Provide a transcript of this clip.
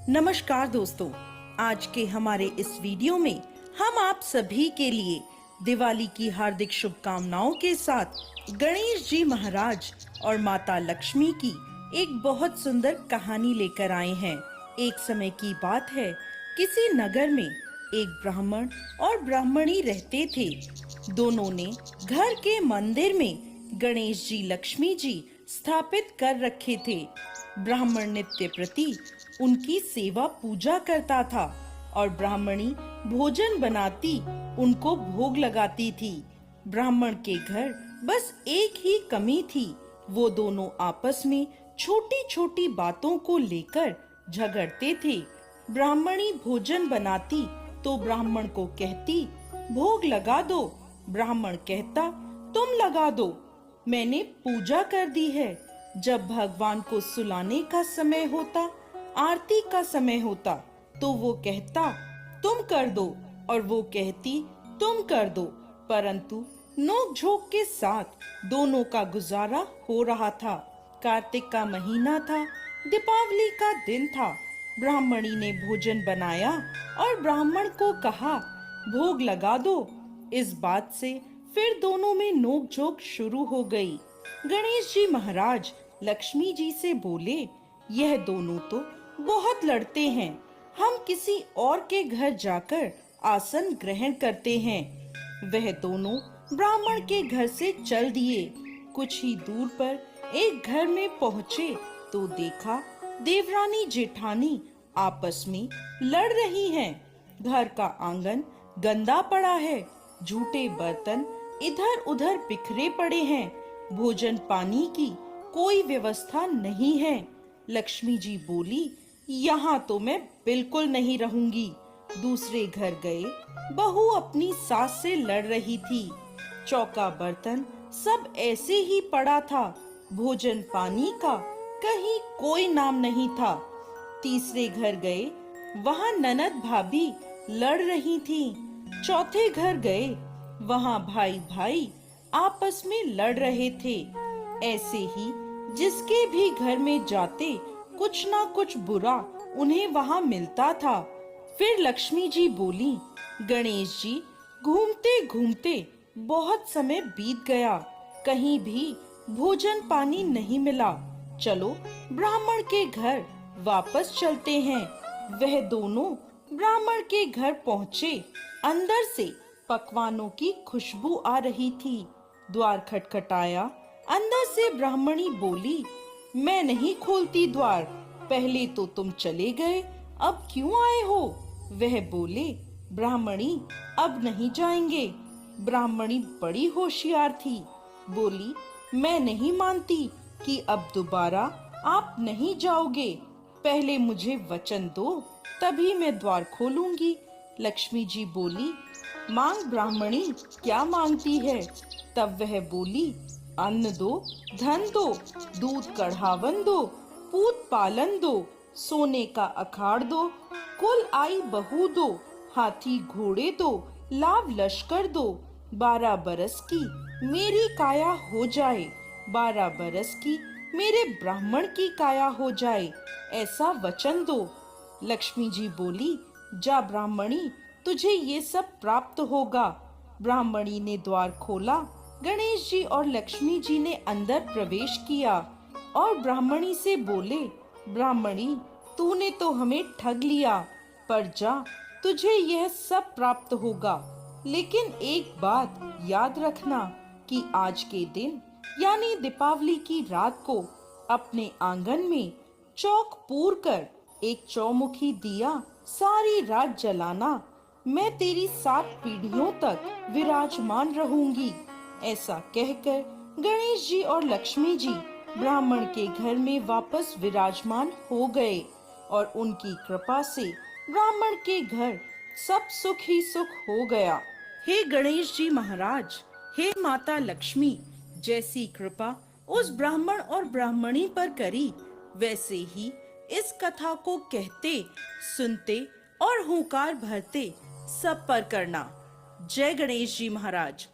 नमस्कार दोस्तों, आज के हमारे इस वीडियो में हम आप सभी के लिए दिवाली की हार्दिक शुभकामनाओं के साथ गणेश जी महाराज और माता लक्ष्मी की एक बहुत सुंदर कहानी लेकर आए हैं। एक समय की बात है, किसी नगर में एक ब्राह्मण और ब्राह्मणी रहते थे। दोनों ने घर के मंदिर में गणेश जी लक्ष्मी जी स्थापित कर रखे थे। ब्राह्मण नित्य प्रति उनकी सेवा पूजा करता था और ब्राह्मणी भोजन बनाती उनको भोग लगाती थी। ब्राह्मण के घर बस एक ही कमी थी, वो दोनों आपस में छोटी छोटी बातों को लेकर झगड़ते थे। ब्राह्मणी भोजन बनाती तो ब्राह्मण को कहती, भोग लगा दो। ब्राह्मण कहता, तुम लगा दो, मैंने पूजा कर दी है। जब भगवान को सुलाने का समय होता, आरती का समय होता, तो वो कहता तुम कर दो और वो कहती तुम कर दो। परंतु नोक झोंक के साथ दोनों का गुजारा हो रहा था। कार्तिक का महीना था, दीपावली का दिन था। ब्राह्मणी ने भोजन बनाया और ब्राह्मण को कहा, भोग लगा दो। इस बात से फिर दोनों में नोक झोंक शुरू हो गई। गणेश जी महाराज लक्ष्मी जी से बोले, यह दोनों तो बहुत लड़ते हैं, हम किसी और के घर जाकर आसन ग्रहण करते हैं। वह दोनों ब्राह्मण के घर से चल दिए। कुछ ही दूर पर एक घर में पहुँचे तो देखा देवरानी जेठानी आपस में लड़ रही हैं। घर का आंगन गंदा पड़ा है, झूठे बर्तन इधर उधर बिखरे पड़े हैं, भोजन पानी की कोई व्यवस्था नहीं है। लक्ष्मी जी बोली, यहाँ तो मैं बिल्कुल नहीं रहूंगी। दूसरे घर गए, बहू अपनी सास से लड़ रही थी। चौका बर्तन सब ऐसे ही पड़ा था, भोजन पानी का कहीं कोई नाम नहीं था। तीसरे घर गए, वहाँ ननद भाभी लड़ रही थी। चौथे घर गए, वहाँ भाई भाई आपस में लड़ रहे थे। ऐसे ही जिसके भी घर में जाते कुछ ना कुछ बुरा उन्हें वहाँ मिलता था। फिर लक्ष्मी जी बोली, गणेश जी, घूमते घूमते बहुत समय बीत गया, कहीं भी भोजन पानी नहीं मिला। चलो ब्राह्मण के घर वापस चलते हैं। वह दोनों ब्राह्मण के घर पहुँचे। अंदर से पकवानों की खुशबू आ रही थी। द्वार खटखटाया। अंदर से ब्राह्मणी बोली, मैं नहीं खोलती द्वार, पहले तो तुम चले गए, अब क्यों आए हो? वह बोले, ब्राह्मणी, अब नहीं जाएंगे। ब्राह्मणी बड़ी होशियार थी, बोली, मैं नहीं मानती कि अब दोबारा आप नहीं जाओगे। पहले मुझे वचन दो, तभी मैं द्वार खोलूंगी। लक्ष्मी जी बोली, मांग ब्राह्मणी, क्या मांगती है? तब वह बोली, अन्न दो, धन दो, दूध कढ़ावन दो, पूत पालन दो, सोने का अखाड़ दो, कुल आई बहू दो, हाथी घोड़े दो, लाव लश्कर दो। 12 बरस की मेरी काया हो जाए, 12 बरस की मेरे ब्राह्मण की काया हो जाए, ऐसा वचन दो। लक्ष्मी जी बोली, जा ब्राह्मणी, तुझे ये सब प्राप्त होगा। ब्राह्मणी ने द्वार खोला। गणेश जी और लक्ष्मी जी ने अंदर प्रवेश किया और ब्राह्मणी से बोले, ब्राह्मणी, तूने तो हमें ठग लिया, पर जा, तुझे यह सब प्राप्त होगा। लेकिन एक बात याद रखना कि आज के दिन यानी दीपावली की रात को अपने आंगन में चौक पूर कर एक चौमुखी दिया सारी रात जलाना। मैं तेरी 7 पीढ़ियों तक विराजमान रहूंगी। ऐसा कहकर गणेश जी और लक्ष्मी जी ब्राह्मण के घर में वापस विराजमान हो गए और उनकी कृपा से ब्राह्मण के घर सब सुख ही सुख हो गया। हे गणेश जी महाराज, हे माता लक्ष्मी, जैसी कृपा उस ब्राह्मण और ब्राह्मणी पर करी, वैसे ही इस कथा को कहते, सुनते और हुंकार भरते सब पर करना। जय गणेश जी महाराज।